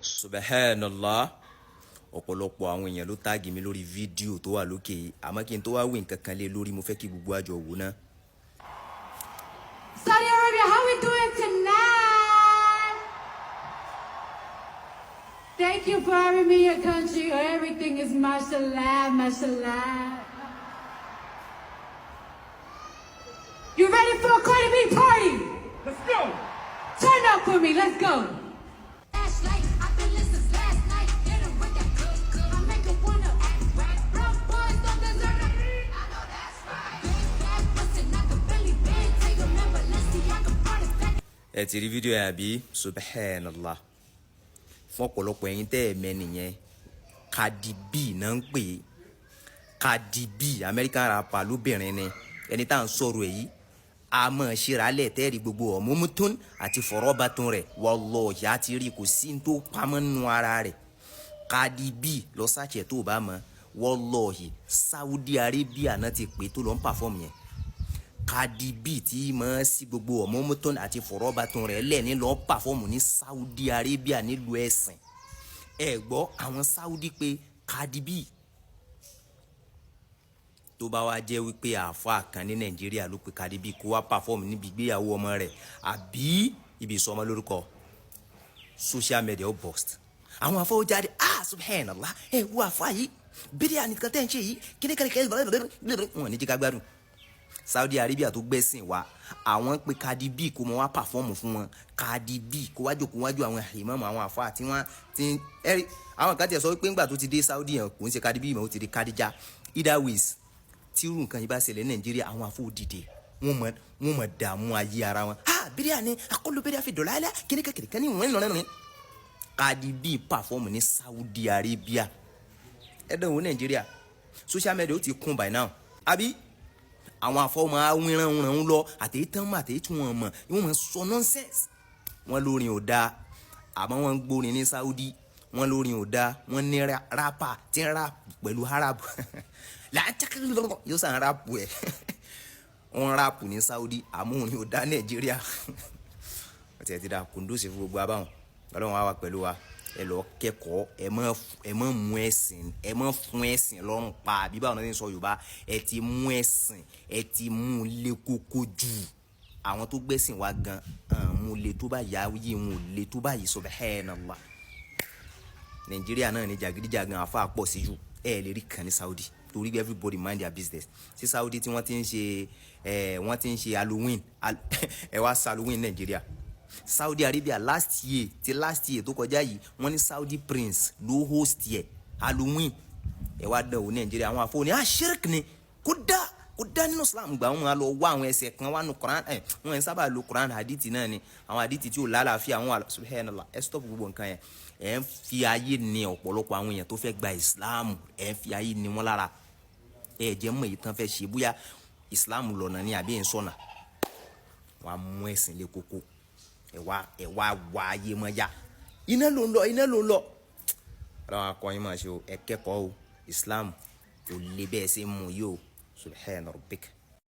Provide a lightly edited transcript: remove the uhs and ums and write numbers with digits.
Subhanallah, ọ̀pọ̀lọpọ̀ àwọn èèyàn ló táàgì mi lórí fídíò tó wà lókè yìí, àmọ́ kí n tó wá wí nǹkan kan lé lórí mo fẹ́ kí gbogbo àjọ wò ná. Saudi Arabia, how we doing tonight? Thank you for having me in your country. Everything is mashallah, mashallah. You ready for a Cardi B party? Let's go! Turn up for me, let's go. Ẹ ti rí fídíò yẹn àbí? Subhanallah, fún ọ̀pọ̀lọpọ̀ ẹ̀yin tẹ́ ẹ̀ mẹ́ nìyẹn, Cardi B náà ń pè é. Cardi B American rapper lóbìnrin ni ẹni tá à ń sọ̀rọ̀ èyí àmọ́ ṣíralẹ̀ tẹ́ẹ̀rí gbogbo ọ̀mọ́mọ́tún àti fọ̀rọ̀bàtún rẹ̀ wallahi àti rí kò sí tó pamọ́ nínú ara rẹ̀. Cardi B lọ sàchẹ̀ tó bá mọ̀ wallahi Saudi Arabia náà ti pè tó lọ ń pàfọ́ọ̀mù yẹn. Cardi B tí mọ̀ sí gbogbo ọ̀mọ́mọ́tún àti fọ̀rọ̀bàtún rẹ̀ lẹ́ni lọ pàfọ́ọ̀mù ní Saudi Arabia nílùú ẹ̀sìn. Ẹ gbọ́ àwọn Saudi pé Cardi B tó bá wá jẹ́ wípé àáfàá kan ní Nàìjíríà ló pe Cardi B kó wá pàfọ́ọ̀mù níbi ìgbéyàwó ọmọ rẹ̀ àbí ibi ìsọmọ lórúkọ, social media ó burst. Àwọn afọwọ́ jáde subhanallah, ẹ wo àáfàá yìí bíríà nìkan tẹ́ ń ṣe yìí kíníkàníkà wọn ní jíká gbádùn. Saudi Arabia tó gbẹ́sìn wa àwọn pe Cardi B kó mọ wá pàfọ́ọ̀mù fún wọn. Cardi B kó wájú kó wájú àwọn ìmáàmù àwọn àáfàá tí wọ́n ti ẹ̀rí àwọn kan tiẹ̀ sọ wípé ńgbà tó ti dé Saudi yẹn kò ń ṣe Cardi B mọ́ ó ti di Khadija. Either ways tí irú nǹkan yìí bá ṣẹlẹ̀ ní Nàìjíríà àwọn afọ dìde wọ́n mọ̀ dààmú ayé ara wọn. Bíríà ni akọ́lù bíríà fi dọ̀là alẹ́ kíníkà ní ìwọ̀n ìlọrin rìn. Cardi B pàfọ́ọ̀mù ní Saudi Arabia. Ẹ̀dọ̀ wo Nàìjíríà social media ó ti kún by now àbí àwọn afọ́mọ awínrán lọ àtẹ̀yí tán mọ̀ àtẹ̀yí tí wọ́n mọ̀ wọ́n mọ̀ sọ nonsense. Wọ́n lórin ò dáa àmọ́ wọ́n ń gbórin ní Saudi. Wọ́n lórin ò dáa wọ́n ní rapper tí ń rap pẹ̀lú Arab yóò sàn rapu ẹ̀ wọ́n rapu ní Saudi àmọ́ òní ò dá Nàìjíríà. ọ̀tí ẹ̀ ti dá kùndùsì fún gbogbo abáwọn Ọlọ́run wá wà pẹ̀lú wa. Ẹ lọ kẹ́kọ̀ọ́ ẹ mọ̀ mú ẹ̀sìn ẹ mọ̀ fún ẹ̀sìn lọ́rùn pa àbí báwọn náà ń sọ Yorùbá ẹ ti mú ẹ̀sìn ẹ ti mú lé kókó jù. àwọn tó gbẹ́sìn wa gan mú lé tó bá yà yí wọn ò lé tó bá yìí subhanallah. Nàìjíríà náà ní jàgídíjàgan àfa pọ̀ sí jù ẹ lè rí kan ní Saudi torí everybody mind their business. Sí Saudi tí wọ́n ti ń ṣe Halloween ẹ wá Halloween Nàìjíríà. Saudi Arabia last year tó kọjá yìí wọ́n ní Saudi prince ló host yẹ Halloween. ẹ wá dán wò Nàìjíríà àwọn afọ ní shirk ni kó dá nínú Islam gbà wọn lọ wá àwọn ẹsẹ̀ kan wá nu Quran wọn ń sábà lo Quran hadith náà ni àwọn hadith tí ò lálàáfíà àwọn subhanallah. Ẹ stop gbogbo nǹkan yẹn. Ẹ ń fi ayé ní ọ̀pọ̀lọpọ̀ àwọn èèyàn tó fẹ́ gba Islam ẹ ń fi ayé ní wọn lára. Ẹ jẹ́ mọ̀ èyí tán fẹ́ ṣe bóyá Islam lọ́nà ni àbí ẹ̀ ń sọ̀nà. Wọ́n á mú ẹ̀sìn lé kókó ẹ wá wá ayé mọ́ ya iná ló ń lọ. Ọlọ́run akọyin máa ṣe o ẹ kẹ́kọ̀ọ́ o Islam kò lè bẹ́ẹ̀ ṣe mú yìí o subhana rabbik.